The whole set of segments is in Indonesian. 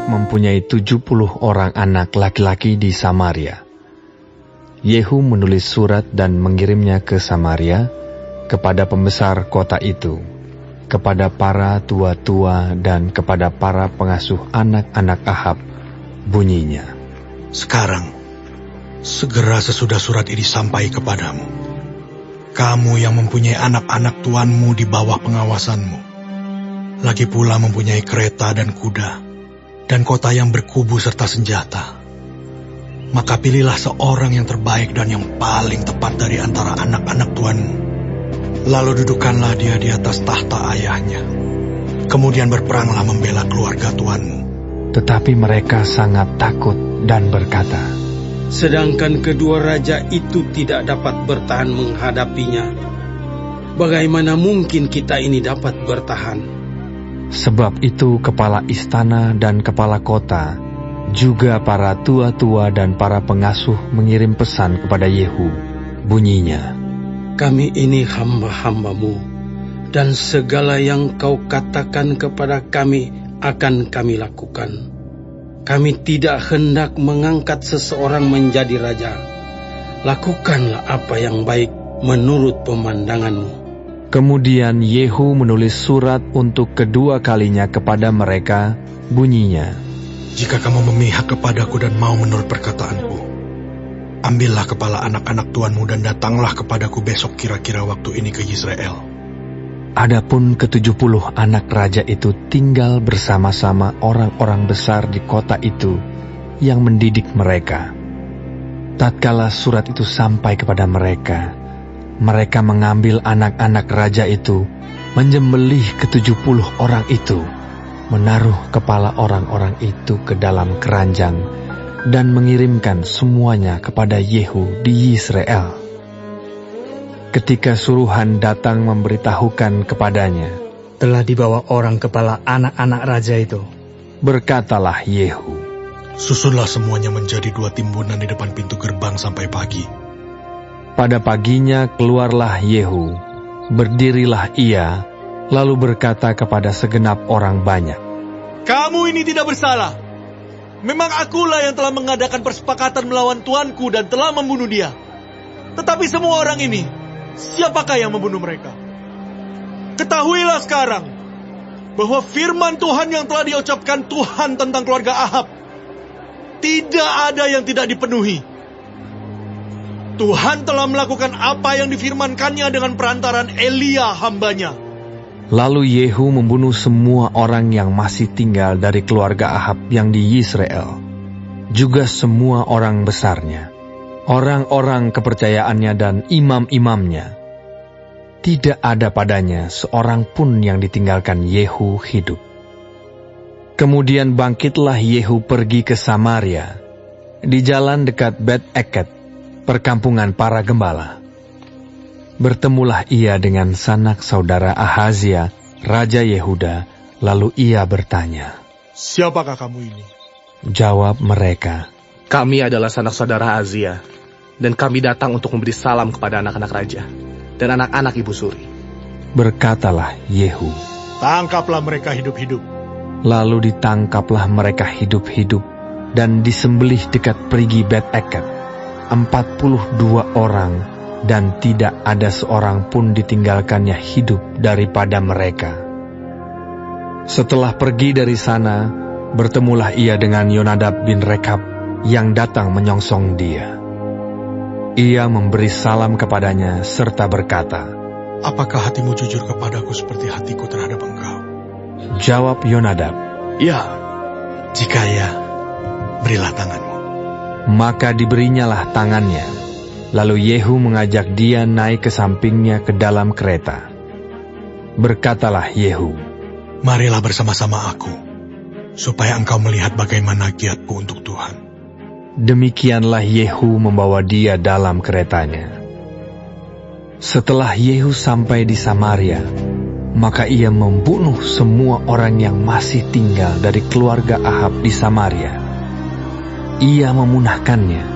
Ahab mempunyai 70 orang anak laki-laki di Samaria. Yehu menulis surat dan mengirimnya ke Samaria, kepada pembesar kota itu, kepada para tua-tua dan kepada para pengasuh anak-anak Ahab. Bunyinya, sekarang, segera sesudah surat ini sampai kepadamu, kamu yang mempunyai anak-anak tuanmu di bawah pengawasanmu, lagi pula mempunyai kereta dan kuda, dan kota yang berkubu serta senjata, maka pilihlah seorang yang terbaik dan yang paling tepat dari antara anak-anak tuanmu. Lalu dudukkanlah dia di atas tahta ayahnya. Kemudian berperanglah membela keluarga tuanmu. Tetapi mereka sangat takut dan berkata, sedangkan kedua raja itu tidak dapat bertahan menghadapinya, bagaimana mungkin kita ini dapat bertahan? Sebab itu kepala istana dan kepala kota, juga para tua-tua dan para pengasuh mengirim pesan kepada Yehu. Bunyinya, kami ini hamba-hambamu, dan segala yang kau katakan kepada kami akan kami lakukan. Kami tidak hendak mengangkat seseorang menjadi raja. Lakukanlah apa yang baik menurut pemandanganmu. Kemudian Yehu menulis surat untuk kedua kalinya kepada mereka. Bunyinya, jika kamu memihak kepadaku dan mau menurut perkataanku, ambillah kepala anak-anak tuanmu dan datanglah kepadaku besok kira-kira waktu ini ke Yisrael. Adapun ke-70 anak raja itu tinggal bersama-sama orang-orang besar di kota itu yang mendidik mereka. Tatkala surat itu sampai kepada mereka, mereka mengambil anak-anak raja itu, menyembelih ke-70 orang itu, menaruh kepala orang-orang itu ke dalam keranjang, dan mengirimkan semuanya kepada Yehu di Yisrael. Ketika suruhan datang memberitahukan kepadanya, telah dibawa orang kepala anak-anak raja itu. Berkatalah Yehu, susunlah semuanya menjadi 2 timbunan di depan pintu gerbang sampai pagi. Pada paginya keluarlah Yehu, berdirilah ia, lalu berkata kepada segenap orang banyak, kamu ini tidak bersalah. Memang akulah yang telah mengadakan persepakatan melawan tuanku dan telah membunuh dia. Tetapi semua orang ini, siapakah yang membunuh mereka? Ketahuilah sekarang bahwa firman Tuhan yang telah diucapkan Tuhan tentang keluarga Ahab tidak ada yang tidak dipenuhi. Tuhan telah melakukan apa yang difirmankannya dengan perantaran Elia hambanya. Lalu Yehu membunuh semua orang yang masih tinggal dari keluarga Ahab yang di Yisrael, juga semua orang besarnya, orang-orang kepercayaannya dan imam-imamnya. Tidak ada padanya seorang pun yang ditinggalkan Yehu hidup. Kemudian bangkitlah Yehu pergi ke Samaria, di jalan dekat Bet-Eket, perkampungan para gembala. Bertemulah ia dengan sanak saudara Ahazia, Raja Yehuda, lalu ia bertanya, siapakah kamu ini? Jawab mereka, kami adalah sanak saudara Ahazia, dan kami datang untuk memberi salam kepada anak-anak raja dan anak-anak ibu suri. Berkatalah Yehu, tangkaplah mereka hidup-hidup. Lalu ditangkaplah mereka hidup-hidup dan disembelih dekat perigi Bet-Eket, 42 orang, dan tidak ada seorang pun ditinggalkannya hidup daripada mereka. Setelah pergi dari sana, bertemulah ia dengan Yonadab bin Rekab yang datang menyongsong dia. Ia memberi salam kepadanya serta berkata, apakah hatimu jujur kepadaku seperti hatiku terhadap engkau? Jawab Yonadab, ya. Jika ya, berilah tanganmu. Maka diberinyalah tangannya. Lalu Yehu mengajak dia naik ke sampingnya ke dalam kereta. Berkatalah Yehu, marilah bersama-sama aku, supaya engkau melihat bagaimana giatku untuk Tuhan. Demikianlah Yehu membawa dia dalam keretanya. Setelah Yehu sampai di Samaria, maka ia membunuh semua orang yang masih tinggal dari keluarga Ahab di Samaria. Ia memunahkannya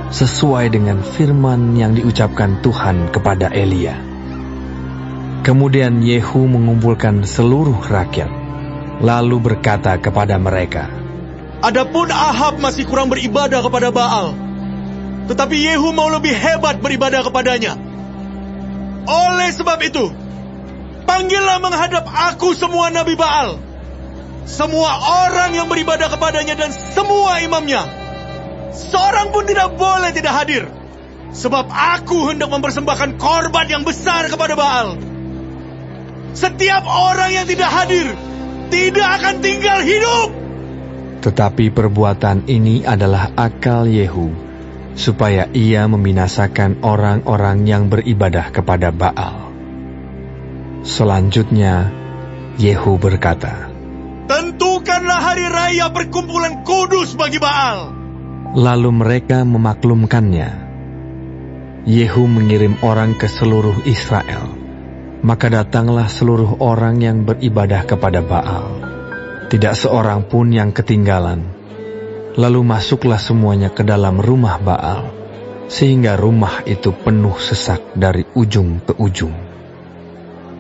sesuai dengan firman yang diucapkan Tuhan kepada Elia. Kemudian Yehu mengumpulkan seluruh rakyat, lalu berkata kepada mereka, Adapun Ahab masih kurang beribadah kepada Baal, tetapi Yehu mau lebih hebat beribadah kepadanya. Oleh sebab itu, panggillah menghadap aku semua nabi Baal, semua orang yang beribadah kepadanya dan semua imamnya. Seorang pun tidak boleh tidak hadir, sebab aku hendak mempersembahkan korban yang besar kepada Baal. Setiap orang yang tidak hadir tidak akan tinggal hidup. Tetapi perbuatan ini adalah akal Yehu, supaya ia membinasakan orang-orang yang beribadah kepada Baal. Selanjutnya, Yehu berkata, tentukanlah hari raya perkumpulan kudus bagi Baal. Lalu mereka memaklumkannya. Yehu mengirim orang ke seluruh Israel. Maka datanglah seluruh orang yang beribadah kepada Baal. Tidak seorang pun yang ketinggalan. Lalu masuklah semuanya ke dalam rumah Baal, sehingga rumah itu penuh sesak dari ujung ke ujung.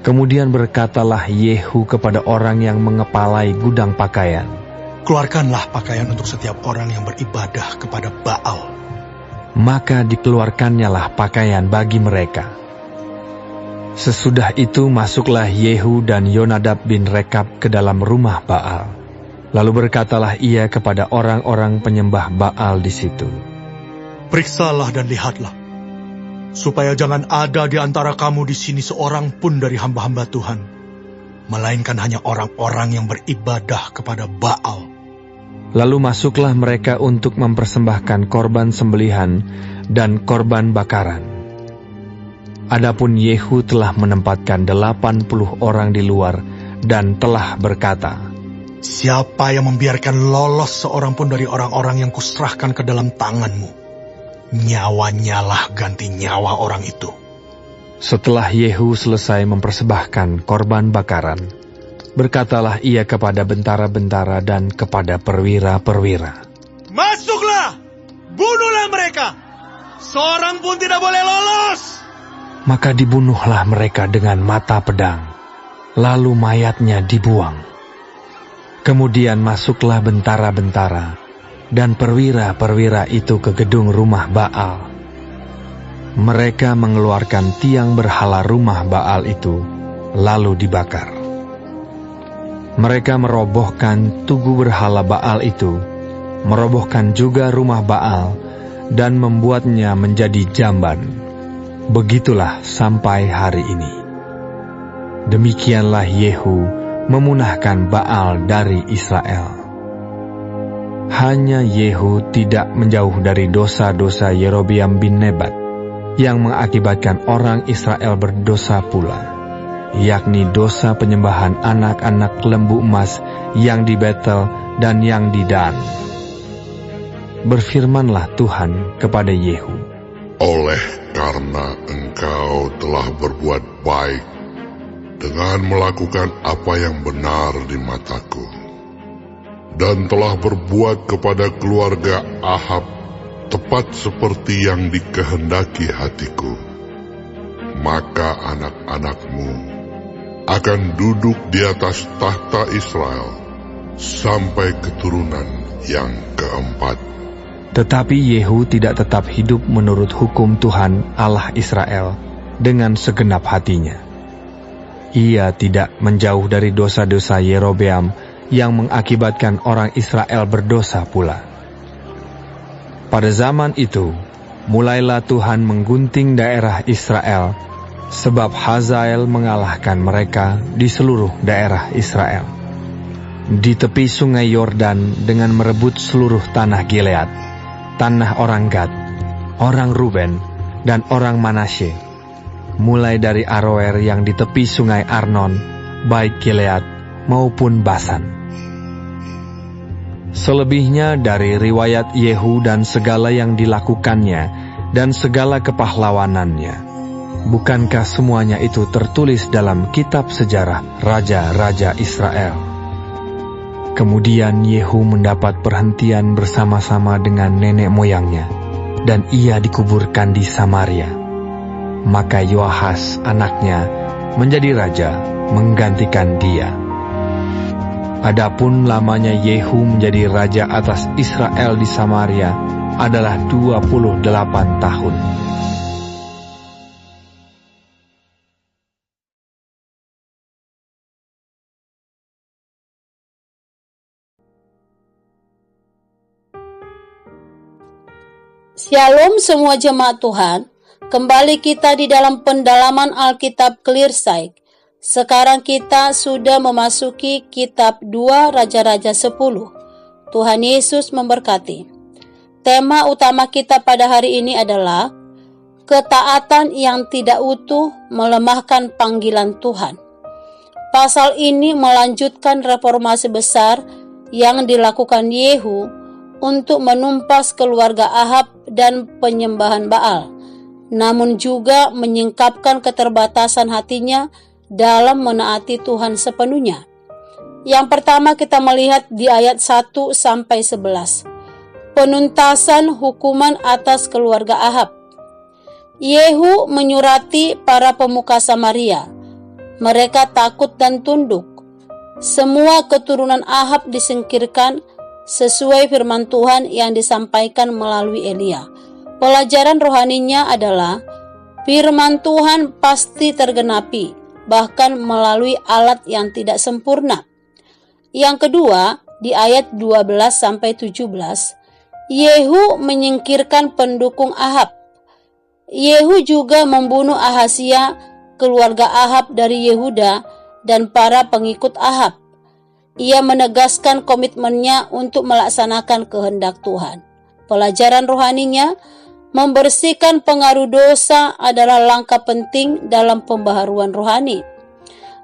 Kemudian berkatalah Yehu kepada orang yang mengepalai gudang pakaian, keluarkanlah pakaian untuk setiap orang yang beribadah kepada Baal. Maka dikeluarkannyalah pakaian bagi mereka. Sesudah itu masuklah Yehu dan Yonadab bin Rekab ke dalam rumah Baal. Lalu berkatalah ia kepada orang-orang penyembah Baal di situ, periksalah dan lihatlah, supaya jangan ada di antara kamu di sini seorang pun dari hamba-hamba Tuhan, melainkan hanya orang-orang yang beribadah kepada Baal. Lalu masuklah mereka untuk mempersembahkan korban sembelihan dan korban bakaran. Adapun Yehu telah menempatkan 80 orang di luar dan telah berkata, siapa yang membiarkan lolos seorang pun dari orang-orang yang kuserahkan ke dalam tanganmu, nyawanya lah ganti nyawa orang itu. Setelah Yehu selesai mempersembahkan korban bakaran, berkatalah ia kepada bentara-bentara dan kepada perwira-perwira, masuklah, bunuhlah mereka, seorang pun tidak boleh lolos. Maka dibunuhlah mereka dengan mata pedang, lalu mayatnya dibuang. Kemudian masuklah bentara-bentara dan perwira-perwira itu ke gedung rumah Baal. Mereka mengeluarkan tiang berhala rumah Baal itu, lalu dibakar. Mereka merobohkan tugu berhala Baal itu, merobohkan juga rumah Baal, dan membuatnya menjadi jamban. Begitulah sampai hari ini. Demikianlah Yehu memunahkan Baal dari Israel. Hanya Yehu tidak menjauh dari dosa-dosa Yerobeam bin Nebat, yang mengakibatkan orang Israel berdosa pula, yakni dosa penyembahan anak-anak lembu emas yang di Betel dan yang di Dan. Berfirmanlah Tuhan kepada Yehu, oleh karena engkau telah berbuat baik dengan melakukan apa yang benar di mataku, dan telah berbuat kepada keluarga Ahab tepat seperti yang dikehendaki hatiku, maka anak-anakmu akan duduk di atas tahta Israel sampai keturunan yang keempat. Tetapi Yehu tidak tetap hidup menurut hukum Tuhan Allah Israel dengan segenap hatinya. Ia tidak menjauh dari dosa-dosa Yerobeam yang mengakibatkan orang Israel berdosa pula. Pada zaman itu, mulailah Tuhan menggunting daerah Israel, sebab Hazael mengalahkan mereka di seluruh daerah Israel. Di tepi sungai Yordan dengan merebut seluruh tanah Gilead, tanah orang Gad, orang Ruben, dan orang Manasye, mulai dari Aroer yang di tepi sungai Arnon, baik Gilead maupun Basan. Selebihnya dari riwayat Yehu dan segala yang dilakukannya dan segala kepahlawanannya, bukankah semuanya itu tertulis dalam kitab sejarah raja-raja Israel? Kemudian Yehu mendapat perhentian bersama-sama dengan nenek moyangnya, dan ia dikuburkan di Samaria. Maka Yoahas anaknya menjadi raja menggantikan dia. Adapun lamanya Yehu menjadi raja atas Israel di Samaria adalah 28 tahun. Shalom semua jemaat Tuhan, kembali kita di dalam pendalaman Alkitab Clearsight. Sekarang kita sudah memasuki kitab 2 Raja-Raja 10. Tuhan Yesus memberkati. Tema utama kita pada hari ini adalah ketaatan yang tidak utuh melemahkan panggilan Tuhan. Pasal ini melanjutkan reformasi besar yang dilakukan Yehu untuk menumpas keluarga Ahab dan penyembahan Baal, namun juga menyingkapkan keterbatasan hatinya dalam menaati Tuhan sepenuhnya. Yang pertama kita melihat di ayat 1-11, penuntasan hukuman atas keluarga Ahab. Yehu menyurati para pemuka Samaria. Mereka takut dan tunduk. Semua keturunan Ahab disingkirkan sesuai firman Tuhan yang disampaikan melalui Elia. Pelajaran rohaninya adalah firman Tuhan pasti tergenapi, bahkan melalui alat yang tidak sempurna. Yang kedua, di ayat 12-17, Yehu menyingkirkan pendukung Ahab. Yehu juga membunuh Ahazia, keluarga Ahab dari Yehuda, dan para pengikut Ahab. Ia menegaskan komitmennya untuk melaksanakan kehendak Tuhan. Pelajaran rohaninya, membersihkan pengaruh dosa adalah langkah penting dalam pembaharuan rohani.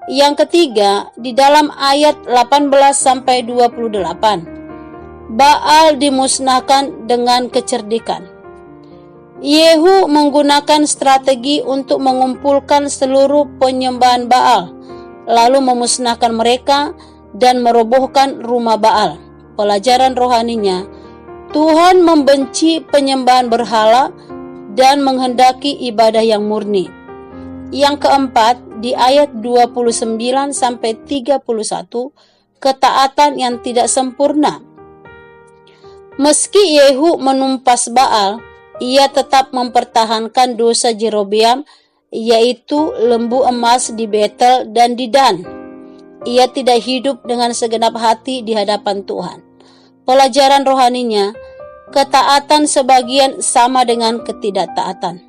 Yang ketiga, di dalam ayat 18-28, Baal dimusnahkan dengan kecerdikan. Yehu menggunakan strategi untuk mengumpulkan seluruh penyembahan Baal, lalu memusnahkan mereka dan merobohkan rumah Baal. Pelajaran rohaninya, Tuhan membenci penyembahan berhala dan menghendaki ibadah yang murni. Yang keempat, di ayat 29-31, ketaatan yang tidak sempurna. Meski Yehu menumpas Baal, ia tetap mempertahankan dosa Jerobeam, yaitu lembu emas di Betel dan di Dan. Ia tidak hidup dengan segenap hati di hadapan Tuhan. Pelajaran rohaninya, ketaatan sebagian sama dengan ketidaktaatan.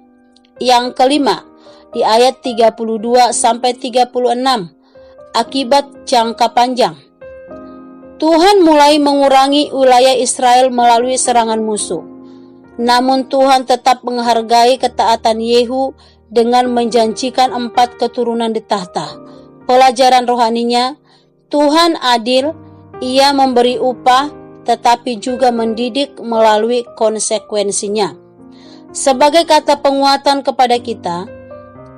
Yang kelima, di ayat 32-36, akibat jangka panjang. Tuhan mulai mengurangi wilayah Israel melalui serangan musuh. Namun Tuhan tetap menghargai ketaatan Yehu dengan menjanjikan 4 keturunan di tahta. Pelajaran rohaninya, Tuhan adil, ia memberi upah tetapi juga mendidik melalui konsekuensinya. Sebagai kata penguatan kepada kita,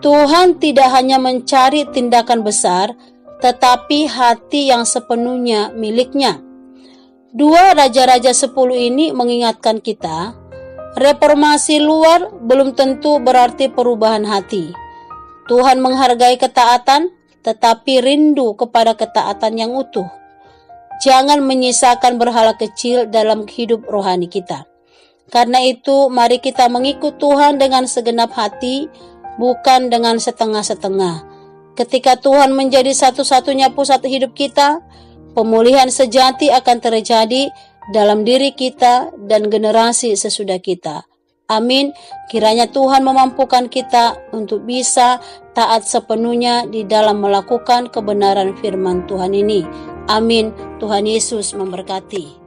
Tuhan tidak hanya mencari tindakan besar, tetapi hati yang sepenuhnya miliknya. 2 Raja-Raja 10 ini mengingatkan kita, reformasi luar belum tentu berarti perubahan hati. Tuhan menghargai ketaatan, tetapi rindu kepada ketaatan yang utuh. Jangan menyisakan berhala kecil dalam hidup rohani kita. Karena itu, mari kita mengikut Tuhan dengan segenap hati, bukan dengan setengah-setengah. Ketika Tuhan menjadi satu-satunya pusat hidup kita, pemulihan sejati akan terjadi dalam diri kita dan generasi sesudah kita. Amin. Kiranya Tuhan memampukan kita untuk bisa taat sepenuhnya di dalam melakukan kebenaran firman Tuhan ini. Amin. Tuhan Yesus memberkati.